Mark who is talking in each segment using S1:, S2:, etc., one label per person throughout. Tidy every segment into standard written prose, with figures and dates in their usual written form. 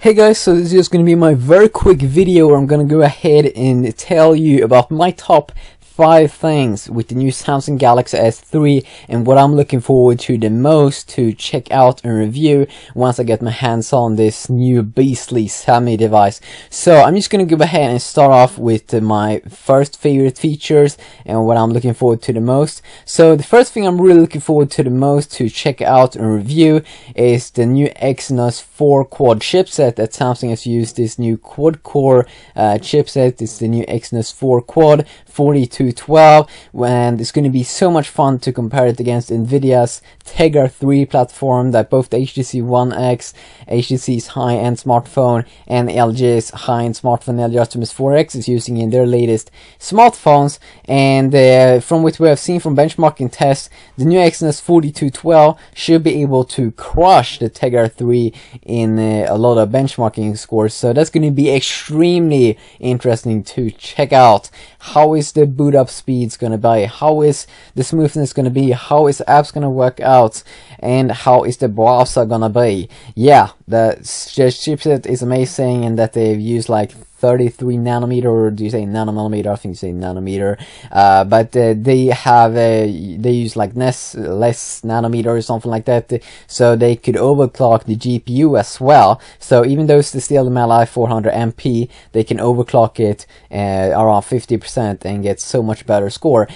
S1: Hey guys, so this is just going to be my very quick video where I'm going to go ahead and tell you about my top 5 things with the new Samsung Galaxy S3 and what I'm looking forward to the most to check out and review once I get my hands on this new beastly Sammy device. So I'm just going to go ahead and start off with my first favorite features and what I'm looking forward to the most. So the first thing I'm really looking forward to the most to check out and review is the new Exynos 4 quad chipset that Samsung has used. This new quad core chipset. It's the new Exynos 4 quad 4212, and it's going to be so much fun to compare it against Nvidia's Tegra 3 platform that both the HTC One X, HTC's high-end smartphone, and LG's high-end smartphone LG Optimus 4X is using in their latest smartphones. And from what we have seen from benchmarking tests, the new Exynos 4212 should be able to crush the Tegra 3 in a lot of benchmarking scores. So that's going to be extremely interesting to check out. How is the boot up speeds going to be? How is the smoothness going to be? How is apps going to work out? And how is the browser going to be? Yeah, the chipset is amazing, and that they've used like 33 nanometer, or do you say nanomillimeter? I think you say nanometer. But they have they use like less nanometer or something like that, so they could overclock the GPU as well. So even though it's still the MLI 400 MP, they can overclock it around 50% and get so much better score.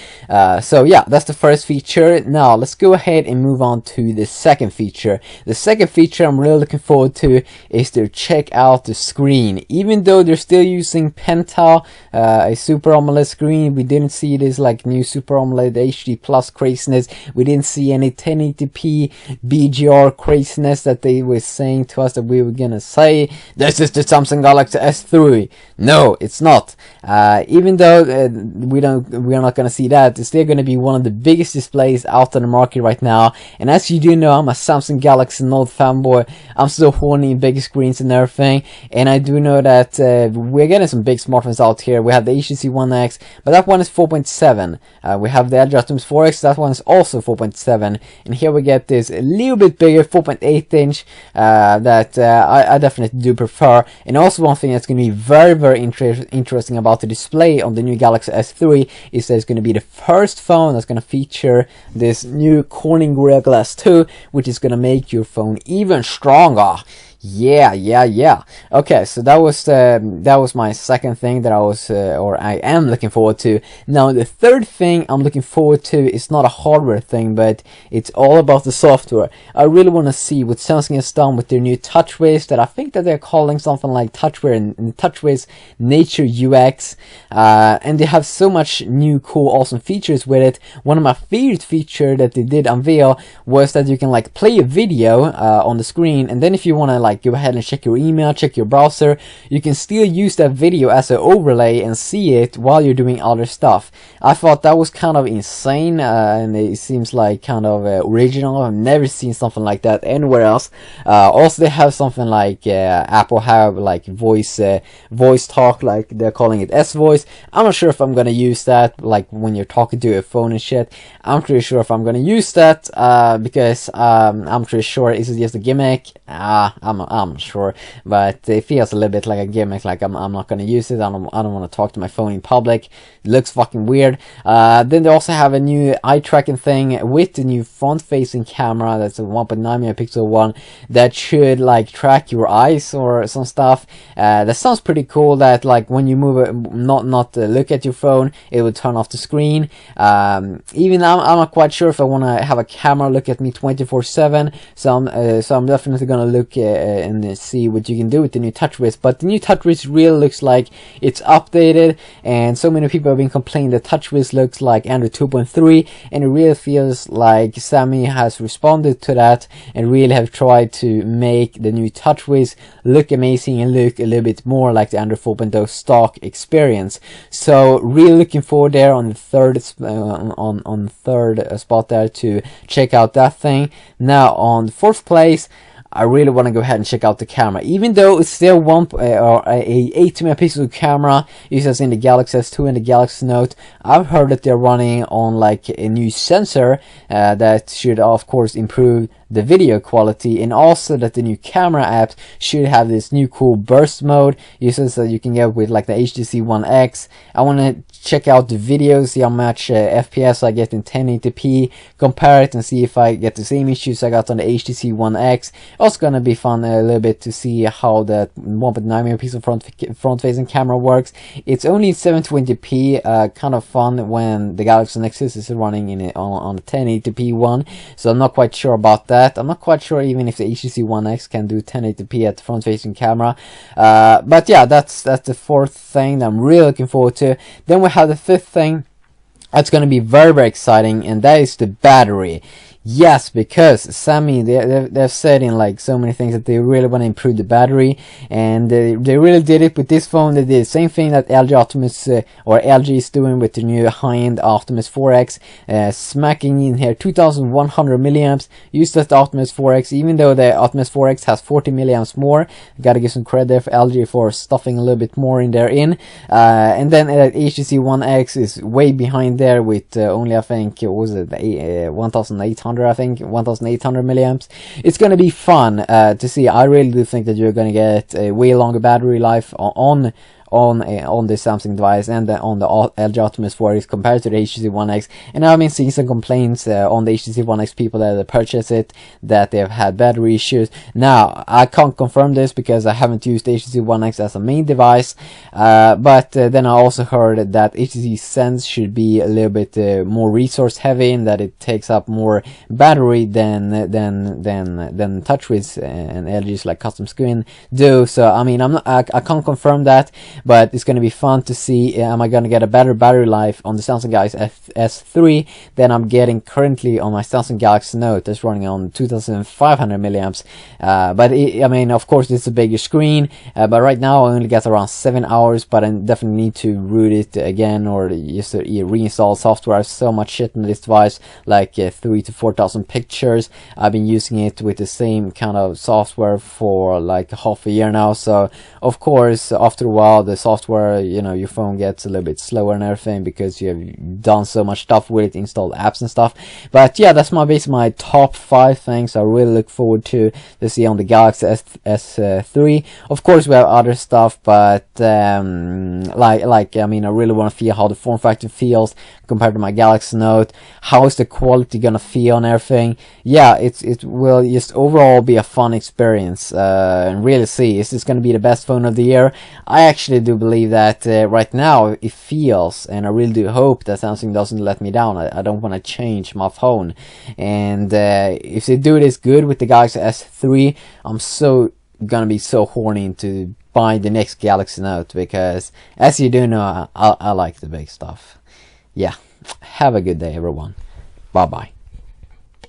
S1: So yeah, that's the first feature. Now let's go ahead and move on to the second feature. The second feature I'm really looking forward to is to check out the screen. Even though they're still using Penta, a Super AMOLED screen, we didn't see this like new Super AMOLED HD Plus craziness. We didn't see any 1080p BGR craziness that they were saying to us that we were gonna say. This is the Samsung Galaxy S3. No, it's not. Even though we're not gonna see that, it's still gonna be one of the biggest displays out on the market right now. And as you do know, I'm a Samsung Galaxy Note fanboy. I'm so horny in big screens and everything, and I do know that we're getting some big smartphones out here. We have the HTC One X, but that one is 4.7. We have the LG Optimus 4X, that one is also 4.7. And here we get this a little bit bigger 4.8 inch that I definitely do prefer. And also one thing that's going to be very interesting about the display on the new Galaxy S3 is that it's going to be the first phone that's going to feature this new Corning Gorilla Glass 2, which is going to make your phone even stronger. Yeah. Okay, so that was my second thing that I am looking forward to. Now the third thing I'm looking forward to is not a hardware thing, but it's all about the software. I really want to see what Samsung has done with their new TouchWiz, that I think that they're calling something like TouchWiz and TouchWiz Nature UX, and they have so much new cool awesome features with it. One of my favorite features that they did unveil was that you can like play a video on the screen, and then if you want to like go ahead and check your email, check your browser, you can still use that video as an overlay and see it while you're doing other stuff. I thought that was kind of insane, and it seems like kind of original. I've never seen something like that anywhere else. Also they have something like Apple have like voice talk, like they're calling it S-Voice. I'm not sure if I'm gonna use that like when you're talking to a phone and shit. I'm pretty sure if I'm gonna use that because I'm pretty sure is it just a gimmick. I'm not sure, but it feels a little bit like a gimmick. Like I'm not gonna use it. I don't want to talk to my phone in public. It looks fucking weird. Then they also have a new eye tracking thing with the new front-facing camera. That's a 1.9 megapixel one that should like track your eyes or some stuff. That sounds pretty cool. That like when you move it, not look at your phone, it will turn off the screen. Even I'm not quite sure if I want to have a camera look at me 24/7. So I'm definitely gonna look and see what you can do with the new TouchWiz. But the new TouchWiz really looks like it's updated, and so many people have been complaining that TouchWiz looks like Android 2.3, and it really feels like Sammy has responded to that and really have tried to make the new TouchWiz look amazing and look a little bit more like the Android 4.0 stock experience. So really looking forward there on the third spot there to check out that thing. Now on the fourth place, I really want to go ahead and check out the camera, even though it's still a 80 megapixel camera used as in the Galaxy S2 and the Galaxy Note. I've heard that they're running on like a new sensor that should of course improve the video quality, and also that the new camera apps should have this new cool burst mode uses that you can get with like the HTC One X. I want to check out the videos, see how much FPS I get in 1080p, compare it and see if I get the same issues I got on the HTC One X. Also gonna be fun a little bit to see how that 1.9 megapixel front-facing camera works. It's only 720p, kind of fun when the Galaxy Nexus is running in it on the 1080p one, so I'm not quite sure about that. I'm not quite sure even if the HTC One X can do 1080p at the front-facing camera. But yeah, that's the fourth thing that I'm really looking forward to. Then we have the fifth thing that's going to be very, very exciting, and that is the battery. Yes, because Sammy, they've said in like so many things that they really want to improve the battery, and they really did it with this phone. They did the same thing that LG Optimus or LG is doing with the new high-end Optimus 4X, smacking in here 2100 milliamps. Used that Optimus 4X, even though the Optimus 4X has 40 milliamps more. Gotta give some credit there for LG for stuffing a little bit more in there and then HTC One X is way behind there with only, I think, what was it, 1800, I think, 1800 milliamps. It's going to be fun to see. I really do think that you're going to get a way longer battery life on the Samsung device and on the LG Optimus 4X compared to the HTC One X. And I've been seeing some complaints on the HTC One X people that purchase it, that they've had battery issues. Now, I can't confirm this because I haven't used the HTC One X as a main device, but then I also heard that HTC Sense should be a little bit more resource heavy, and that it takes up more battery than TouchWiz and LG's like custom screen do. So I mean, I can't confirm that, but it's going to be fun to see. Am I going to get a better battery life on the Samsung Galaxy S3 than I'm getting currently on my Samsung Galaxy Note that's running on 2500 milliamps? But I mean, of course, it's a bigger screen, but right now I only get around 7 hours, but I definitely need to root it again or just reinstall software. I have so much shit on this device, like 3,000 to 4,000 pictures. I've been using it with the same kind of software for like half a year now, so of course after a while the software, you know, your phone gets a little bit slower and everything because you have done so much stuff with it, installed apps and stuff. But yeah, that's basically my top 5 things I really look forward to see on the Galaxy S3. Of course, we have other stuff, but I mean, I really want to feel how the form factor feels compared to my Galaxy Note. How is the quality gonna feel and everything? Yeah, it will just overall be a fun experience, and really see, is this gonna be the best phone of the year? I actually do believe that right now it feels, and I really do hope that Samsung doesn't let me down. I don't want to change my phone, and if they do this good with the Galaxy S3, I'm gonna be so horny to buy the next Galaxy Note, because as you do know, I like the big stuff. Yeah, have a good day everyone. Bye bye.